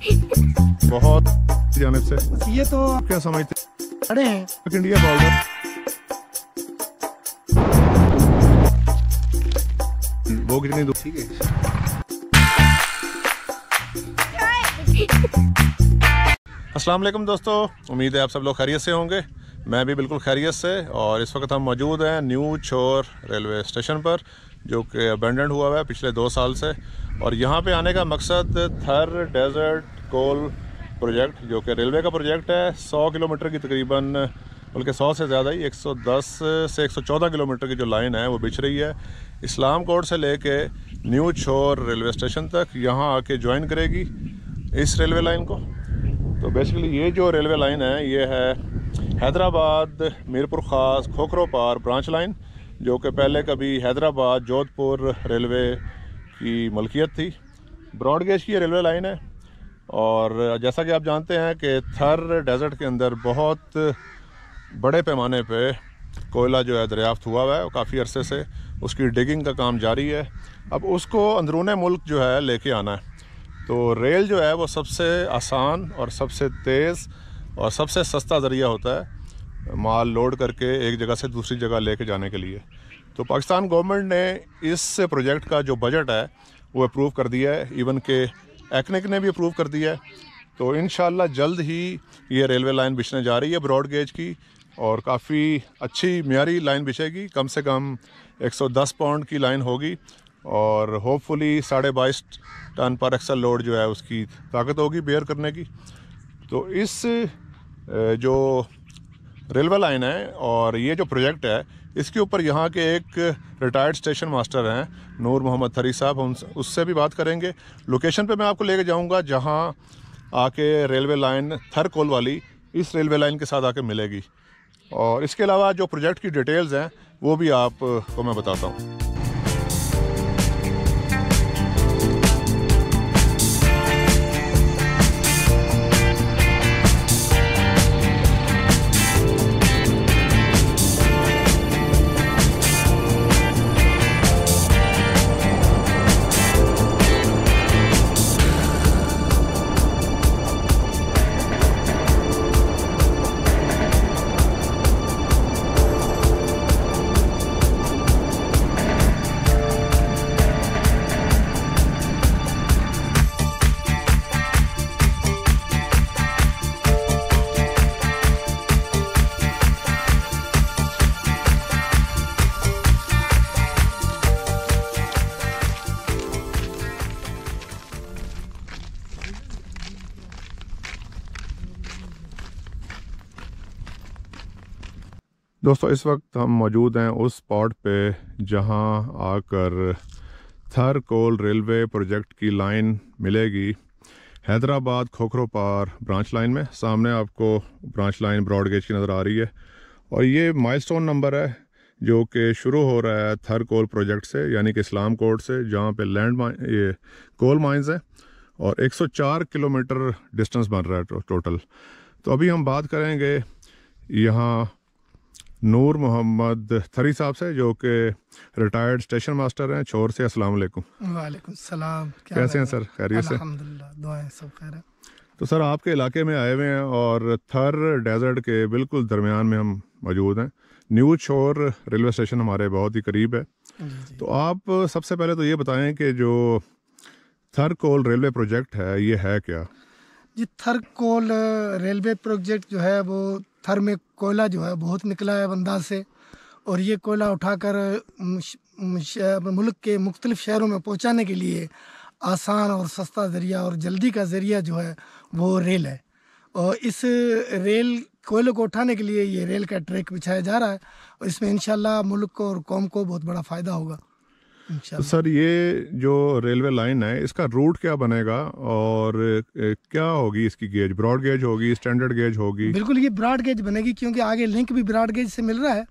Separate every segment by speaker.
Speaker 1: बहुत जानिब से
Speaker 2: ये तो
Speaker 1: क्या समझते
Speaker 2: खड़े हैं
Speaker 1: इंडिया बॉर्डर वो कितनी दूर? ठीक है। अस्सलाम वालेकुम दोस्तों, उम्मीद है आप सब लोग खैरियत से होंगे। मैं भी बिल्कुल खैरियत से। और इस वक्त हम मौजूद हैं न्यू छोर रेलवे स्टेशन पर, जो कि अबेंडन हुआ है पिछले 2 साल से। और यहाँ पे आने का मकसद थर डेजर्ट कोल प्रोजेक्ट, जो कि रेलवे का प्रोजेक्ट है, 100 किलोमीटर की तकरीबन, बल्कि 100 से ज़्यादा ही, 110 से 114 किलोमीटर की जो लाइन है वो बिछ रही है इस्लाम कोट से लेके न्यू छोर रेलवे स्टेशन तक। यहाँ आके ज्वाइन करेगी इस रेलवे लाइन को। तो बेसिकली ये जो रेलवे लाइन है ये है हैदराबाद मीरपुर ख़ास खोखरोपार ब्रांच लाइन, जो कि पहले कभी हैदराबाद जोधपुर रेलवे की मलकियत थी। ब्रॉड गेज की ये रेलवे लाइन है। और जैसा कि आप जानते हैं कि थर डेजर्ट के अंदर बहुत बड़े पैमाने पे कोयला जो है दरियाफ्त हुआ हुआ है, और काफ़ी अरसे से उसकी डिगिंग का काम जारी है। अब उसको अंदरूने मुल्क जो है लेके आना है। तो रेल जो है वो सबसे आसान और सबसे तेज़ और सबसे सस्ता ज़रिया होता है माल लोड करके एक जगह से दूसरी जगह लेके जाने के लिए। तो पाकिस्तान गवर्नमेंट ने इस प्रोजेक्ट का जो बजट है वो अप्रूव कर दिया है, इवन के एक्निक ने भी अप्रूव कर दिया है। तो इंशाल्लाह जल्द ही ये रेलवे लाइन बिछने जा रही है ब्रॉड गेज की, और काफ़ी अच्छी मियारी लाइन बिछेगी। कम से कम 110 पाउंड की लाइन होगी, और होपफुली 22.5 टन पर एक्सल लोड जो है उसकी ताकत होगी बेयर करने की। तो इस जो रेलवे लाइन है और ये जो प्रोजेक्ट है, इसके ऊपर यहाँ के एक रिटायर्ड स्टेशन मास्टर हैं नूर मोहम्मद थरी साहब, हम उससे भी बात करेंगे। लोकेशन पे मैं आपको लेके जाऊँगा जहाँ आके रेलवे लाइन थर कोल वाली इस रेलवे लाइन के साथ आके मिलेगी। और इसके अलावा जो प्रोजेक्ट की डिटेल्स हैं वो भी आपको मैं बताता हूँ। दोस्तों इस वक्त हम मौजूद हैं उस स्पॉट पे जहां आकर थर कोल रेलवे प्रोजेक्ट की लाइन मिलेगी हैदराबाद खोखरोपार ब्रांच लाइन में। सामने आपको ब्रांच लाइन ब्रॉड गेज की नज़र आ रही है, और ये माइलस्टोन नंबर है जो कि शुरू हो रहा है थर कोल प्रोजेक्ट से, यानी कि इस्लाम कोट से, जहाँ पे ये कोल माइंस हैं, और 104 किलोमीटर डिस्टेंस बन रहा है टोटल। तो अभी हम बात करेंगे यहाँ नूर मोहम्मद थरी साहब से, जो कि रिटायर्ड स्टेशन मास्टर हैं छोर से। अस्सलाम वालेकुम।
Speaker 2: वालेकुम सलाम।
Speaker 1: कैसे हैं सर? खैरियत से?
Speaker 2: अल्हम्दुलिल्लाह, दुआएं सब खैर है।
Speaker 1: तो सर आपके इलाके में आए हुए हैं, और थर डेजर्ट के बिल्कुल दरमियान में हम मौजूद हैं। न्यू छोर रेलवे स्टेशन हमारे बहुत ही करीब है। तो आप सबसे पहले तो ये बताएं कि जो थर कोल रेलवे प्रोजेक्ट है ये है क्या?
Speaker 2: जी, थर कोल रेलवे प्रोजेक्ट जो है वो थर में कोयला जो है बहुत निकला है बंदाज से, और ये कोयला उठाकर मुल्क के मुख्तलिफ शहरों में पहुंचाने के लिए आसान और सस्ता ज़रिया और जल्दी का ज़रिया जो है वो रेल है। और इस रेल कोयले को उठाने के लिए ये रेल का ट्रैक बिछाया जा रहा है, और इसमें इंशाल्लाह मुल्क को और कौम को बहुत बड़ा फ़ायदा होगा।
Speaker 1: तो सर ये जो रेलवे लाइन है इसका रूट क्या बनेगा, और क्या होगी इसकी गेज? ब्रॉड गेज होगी, स्टैंडर्ड गेज होगी?
Speaker 2: बिल्कुल ये ब्रॉड गेज बनेगी, क्योंकि आगे लिंक भी ब्रॉड गेज से मिल रहा है,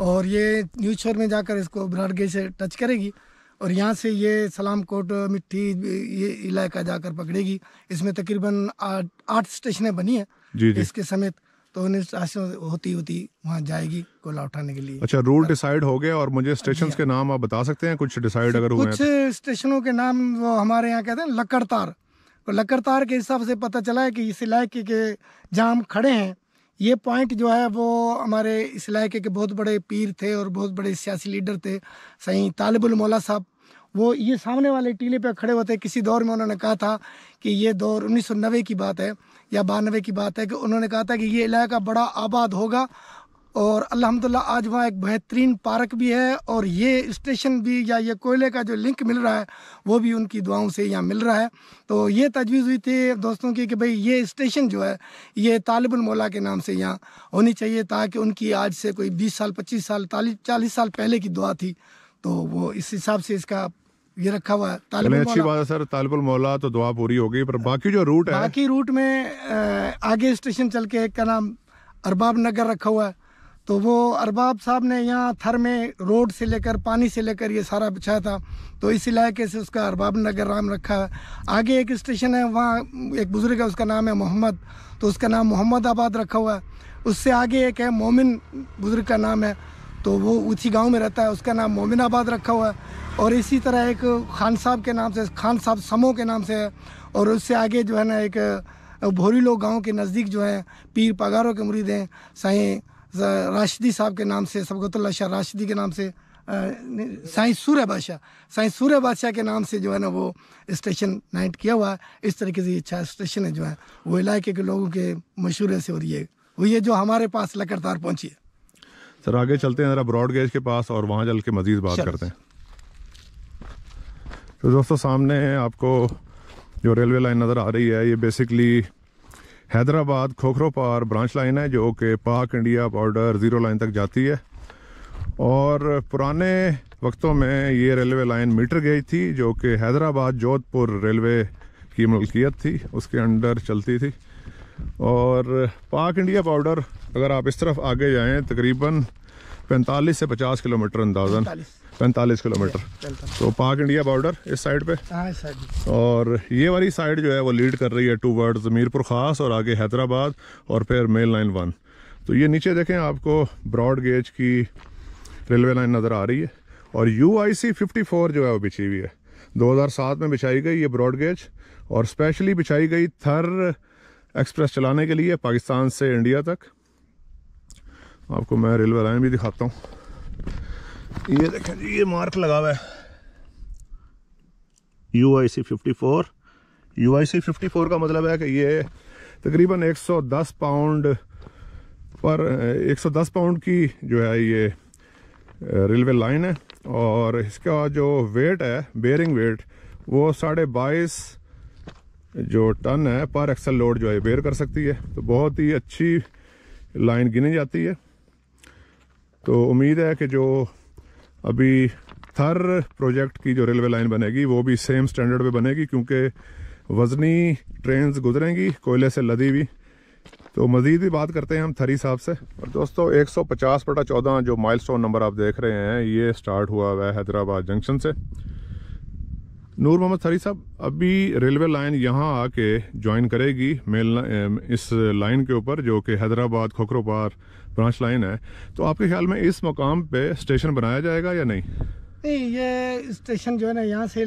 Speaker 2: और ये न्यू छोर में जाकर इसको ब्रॉड गेज से टच करेगी, और यहाँ से ये सलाम कोट मिट्टी ये इलाका जाकर पकड़ेगी। इसमें तकरीबन 8 स्टेशनें बनी है
Speaker 1: जी जी।
Speaker 2: इसके समेत, तो होती होती वहाँ जाएगी कोयला उठाने के लिए।
Speaker 1: अच्छा, रूट डिसाइड हो गया, और मुझे स्टेशन के नाम आप बता सकते हैं कुछ डिसाइड अगर हुए हैं?
Speaker 2: कुछ स्टेशनों के नाम वो हमारे यहाँ कहते हैं लकड़तार, तो लकड़तार के हिसाब से पता चला है कि इस इलाके के जहाँ हम खड़े हैं, ये पॉइंट जो है वो हमारे इस इलाके के बहुत बड़े पीर थे और बहुत बड़े सियासी लीडर थे, सही तालिबुल मौला साहब। वो ये सामने वाले टीले पे खड़े होते, किसी दौर में उन्होंने कहा था कि ये दौर 1990 की बात है या 92 की बात है, कि उन्होंने कहा था कि ये इलाका बड़ा आबाद होगा। और अल्हम्दुलिल्लाह आज वहाँ एक बेहतरीन पार्क भी है, और ये स्टेशन भी या ये कोयले का जो लिंक मिल रहा है वो भी उनकी दुआओं से यहाँ मिल रहा है। तो ये तजवीज़ हुई थी दोस्तों की कि भाई ये स्टेशन जो है ये तालिबुल मौला के नाम से यहाँ होनी चाहिए, ताकि उनकी आज से कोई 20 साल 25 साल 40 साल पहले की दुआ थी, तो वो इस हिसाब से इसका ये रखा हुआ है तालिबुल मौला।
Speaker 1: अच्छी बात है सर, तालिबुल मौला तो दुआ पूरी हो गई, पर बाकी जो रूट है,
Speaker 2: बाकी रूट में आगे स्टेशन चल के एक का नाम अरबाब नगर रखा हुआ है। तो वो अरबाब साहब ने यहाँ थर में रोड से लेकर पानी से लेकर ये सारा बिछाया था, तो इस इलाके से उसका अरबाब नगर नाम रखा है। आगे एक स्टेशन है, वहाँ एक बुजुर्ग है, उसका नाम है मोहम्मद, तो उसका नाम मोहम्मद आबाद रखा हुआ है। उससे आगे एक है मोमिन, बुजुर्ग का नाम है, तो वो उसी गांव में रहता है, उसका नाम मोमिन आबाद रखा हुआ है। और इसी तरह एक खान साहब के नाम से, खान साहब समो के नाम से है। और उससे आगे जो है ना एक भोरीलो गांव के नज़दीक जो है पीर पगारों के मुरीद हैं, साईं राशिदी साहब के नाम से, सबकतुल्लाह शाह राशिदी के नाम से, साईं सूर्य बादशाह के नाम से जो है ना वो स्टेशन नाइट किया हुआ है। इस तरीके से अच्छा स्टेशन है जो है वो इलाके के लोगों के मशहूर से हो रही है, वो ये जो हमारे पास लकड़तार पहुंची है।
Speaker 1: सर आगे चलते हैं ज़रा ब्रॉड गेज के पास और वहाँ चल के मज़ीद बात करते हैं। तो दोस्तों सामने आपको जो रेलवे लाइन नज़र आ रही है, ये बेसिकली हैदराबाद खोखरोपार ब्रांच लाइन है, जो कि पाक इंडिया बॉर्डर 0 लाइन तक जाती है। और पुराने वक्तों में ये रेलवे लाइन मीटर गेज थी, जो कि हैदराबाद जोधपुर रेलवे की मलकियत थी, उसके अंडर चलती थी। और पाक इंडिया बॉर्डर अगर आप इस तरफ आगे जाएं तकरीबन 45 से 50 किलोमीटर अंदाज़न 45 किलोमीटर, तो पाक इंडिया बॉर्डर इस साइड पे, और ये वाली साइड जो है वो लीड कर रही है टूवर्ड्स मीरपुर खास और आगे हैदराबाद और फिर मेल लाइन 1। तो ये नीचे देखें आपको ब्रॉड गेज की रेलवे लाइन नज़र आ रही है। और UIC 54 जो है वो बिछी हुई है, 2007 में बिछाई गई ये ब्रॉड गेज, और स्पेशली बिछाई गई थर एक्सप्रेस चलाने के लिए पाकिस्तान से इंडिया तक। आपको मैं रेलवे लाइन भी दिखाता हूँ, ये देखें जी, ये मार्क लगा हुआ है UIC 54। UIC 54 का मतलब है कि ये तकरीबन 110 पाउंड की जो है ये रेलवे लाइन है। और इसका जो वेट है, बेयरिंग वेट, वो 22.5 जो टन है पर एक्सल लोड जो है बेयर कर सकती है। तो बहुत ही अच्छी लाइन गिनी जाती है। तो उम्मीद है कि जो अभी थर प्रोजेक्ट की जो रेलवे लाइन बनेगी वो भी सेम स्टैंडर्ड पे बनेगी, क्योंकि वज़नी ट्रेन्स गुजरेंगी कोयले से लदी हुई। तो मज़ीद भी बात करते हैं हम थरी साहब से। और दोस्तों 150/14 जो माइलस्टोन नंबर आप देख रहे हैं, ये स्टार्ट हुआ हुआ है हैदराबाद जंक्शन से। नूर मोहम्मद थरी साहब, अभी रेलवे लाइन यहाँ आके ज्वाइन करेगी इस लाइन के ऊपर जो कि हैदराबाद खोखरोपार ब्रांच लाइन है, तो आपके ख्याल में इस मुकाम पे स्टेशन बनाया जाएगा या नहीं?
Speaker 2: नहीं, ये स्टेशन जो है ना यहाँ से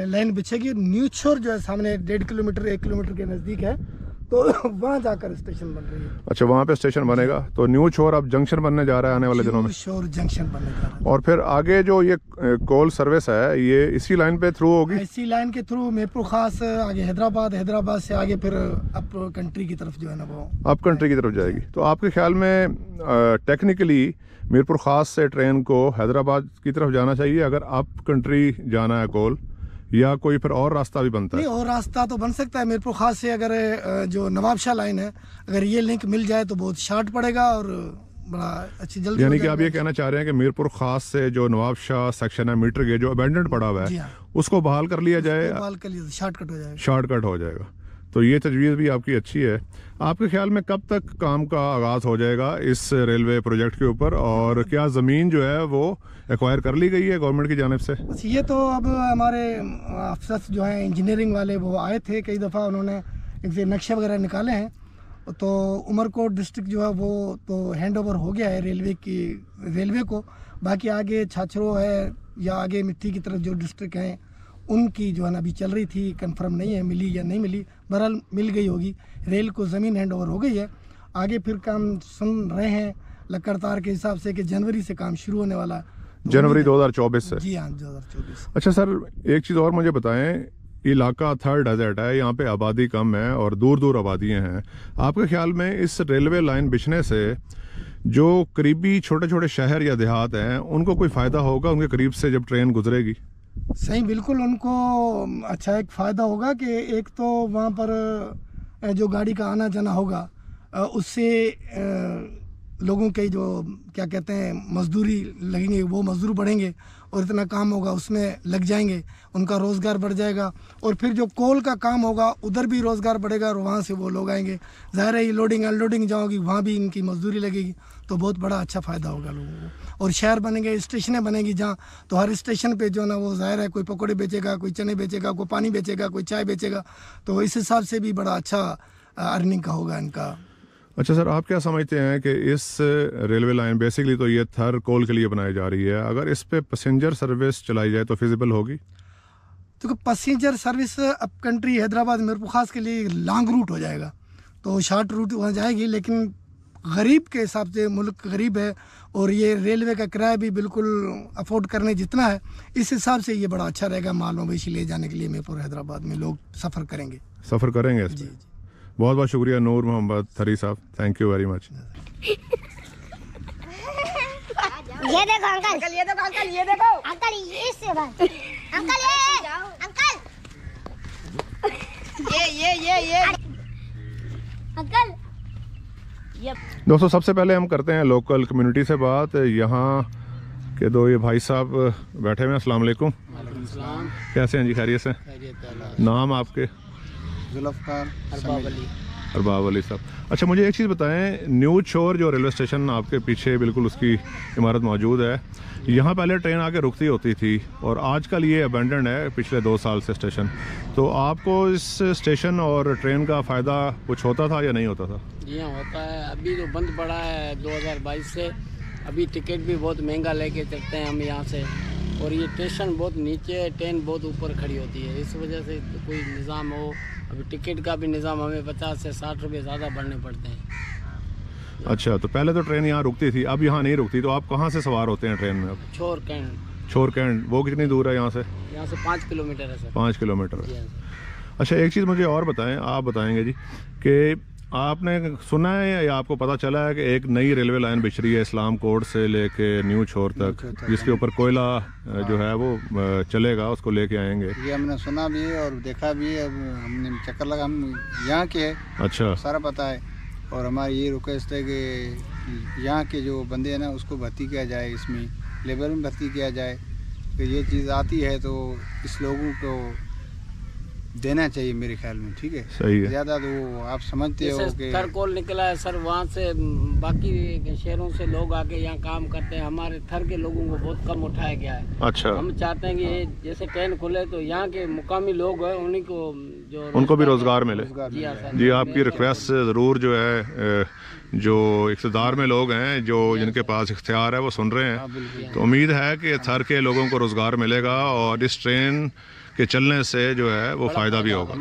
Speaker 2: लाइन बिछेगी। न्यू छोर जो है सामने 1.5 किलोमीटर 1 किलोमीटर के नज़दीक है, तो वहाँ जाकर स्टेशन बन रही है।
Speaker 1: अच्छा, वहाँ पे स्टेशन बनेगा। तो न्यू छोर अब जंक्शन बनने जा रहा है आने वाले दिनों में।
Speaker 2: न्यू छोर जंक्शन बनने जा रहा है।
Speaker 1: और फिर आगे जो ये कोल सर्विस है, ये इसी लाइन पे थ्रू होगी?
Speaker 2: इसी लाइन के थ्रू मीरपुर खास, आगे हैदराबाद से आगे फिर अप कंट्री की तरफ जो है ना वो
Speaker 1: अप कंट्री की तरफ जाएगी। तो आपके ख्याल में टेक्निकली मीरपुर खास से ट्रेन को हैदराबाद की तरफ जाना चाहिए अगर अप कंट्री जाना है कोल, या कोई फिर और रास्ता भी बनता है?
Speaker 2: नहीं, और रास्ता तो बन सकता है मीरपुर खास से। अगर जो नवाबशाह लाइन है, अगर ये लिंक मिल जाए तो बहुत शार्ट पड़ेगा और बड़ा अच्छी जल्दी।
Speaker 1: यानी कि आप ये कहना चाह रहे हैं कि मीरपुर खास से जो नवाबशाह सेक्शन है मीटर गेज जो अबेंडेंड पड़ा हुआ है, उसको बहाल कर लिया जाए,
Speaker 2: बहाल कर लिया, शॉर्टकट हो जाएगा।
Speaker 1: शॉर्टकट हो जाएगा। तो ये तजवीज़ भी आपकी अच्छी है। आपके ख्याल में कब तक काम का आगाज़ हो जाएगा इस रेलवे प्रोजेक्ट के ऊपर, और क्या ज़मीन जो है वो एक्वायर कर ली गई है गवर्नमेंट की जानिब से?
Speaker 2: ये तो अब हमारे अफसर जो हैं इंजीनियरिंग वाले वो आए थे कई दफ़ा, उन्होंने एक नक्शे वगैरह निकाले हैं। तो उमरकोट डिस्ट्रिक्ट जो है वो तो हैंड ओवर हो गया है रेलवे को। बाकी आगे छाछरो है या आगे मिट्टी की तरफ जो डिस्ट्रिक्ट हैं उनकी जो है ना अभी चल रही थी, कंफर्म नहीं है मिली या नहीं मिली, बहरहाल मिल गई होगी। रेल को ज़मीन हैंड ओवर हो गई है। आगे फिर काम सुन रहे हैं लक्कड़ तार के हिसाब से कि जनवरी से काम शुरू होने वाला है।
Speaker 1: जनवरी 2024 से?
Speaker 2: जी हाँ, 2024।
Speaker 1: अच्छा सर, एक चीज़ और मुझे बताएं, इलाका थर्ड डेजर्ट है, यहाँ पे आबादी कम है और दूर दूर आबादियाँ हैं। आपके ख्याल में इस रेलवे लाइन बिछने से जो करीबी छोटे छोटे शहर या देहात हैं उनको कोई फ़ायदा होगा उनके करीब से जब ट्रेन गुजरेगी?
Speaker 2: सही, बिल्कुल उनको अच्छा एक फ़ायदा होगा कि एक तो वहाँ पर जो गाड़ी का आना जाना होगा उससे लोगों के जो क्या कहते हैं मजदूरी लगेंगे, वो मजदूर बढ़ेंगे और इतना काम होगा उसमें लग जाएंगे, उनका रोज़गार बढ़ जाएगा। और फिर जो कोल का काम होगा उधर भी रोज़गार बढ़ेगा और वहाँ से वो लोग आएंगे। ज़ाहिर है ये लोडिंग अनलोडिंग जाओगी, वहाँ भी इनकी मजदूरी लगेगी, तो बहुत बड़ा अच्छा फ़ायदा होगा लोगों को। और शहर बनेंगे, स्टेशनें बनेगी जहाँ, तो हर स्टेशन पे जो ना वो ज़ाहिर है कोई पकौड़े बेचेगा, कोई चने बेचेगा, कोई पानी बेचेगा, कोई चाय बेचेगा, तो इस हिसाब से भी बड़ा अच्छा अर्निंग का होगा इनका।
Speaker 1: अच्छा सर, आप क्या समझते हैं कि इस रेलवे लाइन बेसिकली तो ये थर कोल के लिए बनाई जा रही है, अगर इस पे पैसेंजर सर्विस चलाई जाए तो फिजिबल होगी?
Speaker 2: तो passenger service up country Hyderabad Mirpur खास के लिए लॉन्ग रूट हो जाएगा, तो शॉर्ट रूट वहाँ जाएगी, लेकिन गरीब के हिसाब से मुल्क गरीब है और ये रेलवे का किराया भी बिल्कुल अफोर्ड करने जितना है, इस हिसाब से ये बड़ा अच्छा रहेगा। माल मवेशी ले जाने के लिए मीरपुर हैदराबाद में लोग सफ़र करेंगे।
Speaker 1: जी जी, बहुत बहुत शुक्रिया नूर मोहम्मद थरी साहब, थैंक यू वेरी मच।
Speaker 3: ये देखो अंकल, ये देखो अंकल, ये देखो अंकल, इससे बात अंकल, ये अंकल।
Speaker 1: दोस्तों, सबसे पहले हम करते हैं लोकल कम्युनिटी से बात। यहाँ के दो ये भाई साहब बैठे हुए हैं। अस्सलाम वालेकुम। कैसे हैं जी? खैरियत से? नाम आपके? अरबाब अली साहब। अच्छा, मुझे एक चीज़ बताएं, न्यू छोर जो रेलवे स्टेशन आपके पीछे बिल्कुल उसकी इमारत मौजूद है, यहाँ पहले ट्रेन आके रुकती होती थी और आजकल ये अबेंडन है पिछले 2 साल से स्टेशन, तो आपको इस स्टेशन और ट्रेन का फ़ायदा कुछ होता था या नहीं होता था?
Speaker 4: जी हाँ, होता है। अभी तो बंद पड़ा है 2022 से। अभी टिकट भी बहुत महंगा लेके चलते हैं हम यहाँ से, और ये स्टेशन बहुत नीचे है, ट्रेन बहुत ऊपर खड़ी होती है, इस वजह से तो कोई निज़ाम हो। अभी टिकट का भी निज़ाम हमें 50 से 60 रुपये ज़्यादा भरने पड़ते हैं।
Speaker 1: अच्छा, तो पहले तो ट्रेन यहाँ रुकती थी, अब यहाँ नहीं रुकती, तो आप कहाँ से सवार होते हैं ट्रेन में अब?
Speaker 4: छोर कैंट।
Speaker 1: वो कितनी दूर है यहाँ से?
Speaker 4: यहाँ से 5 किलोमीटर है सर।
Speaker 1: 5 किलोमीटर।
Speaker 4: जी हाँ।
Speaker 1: अच्छा, एक चीज़ मुझे और बताएं, आप बताएंगे जी कि आपने सुना है या आपको पता चला है कि एक नई रेलवे लाइन बिछ रही है इस्लाम कोट से लेके न्यू छोर तक, जिसके ऊपर कोयला जो है वो चलेगा, उसको लेके आएंगे?
Speaker 5: ये हमने सुना भी है और देखा भी है, हमने चक्कर लगा, हम यहाँ के हैं। अच्छा, सारा पता है। और हमारी ये रिक्वेस्ट है कि यहाँ के जो बंदे हैं ना उसको भर्ती किया जाए, इसमें लेबर में भर्ती किया जाए, कि ये चीज़ आती है तो इस लोगों को देना चाहिए मेरे ख्याल में। ठीक है, सही है। ज़्यादा तो आप समझते हो कि
Speaker 4: थरकोल निकला है सर, वहाँ से बाकी शहरों से लोग आके यहाँ काम करते हैं, हमारे थर के लोगों को बहुत कम उठाया गया है। अच्छा, हम चाहते हैं कि जैसे ट्रेन खुले तो यहाँ के मुकामी लोग हैं उन्हीं को जो उनको भी रोजगार मिले।
Speaker 1: जी, आपकी रिक्वेस्ट से ज़रूर जो है जो इक़्तिदार में लोग हैं, जो जिनके पास इख्तियार है, वो सुन रहे हैं, तो उम्मीद है कि थर के लोगों को रोज़गार मिलेगा और इस ट्रेन के चलने से जो है वो फ़ायदा भी होगा।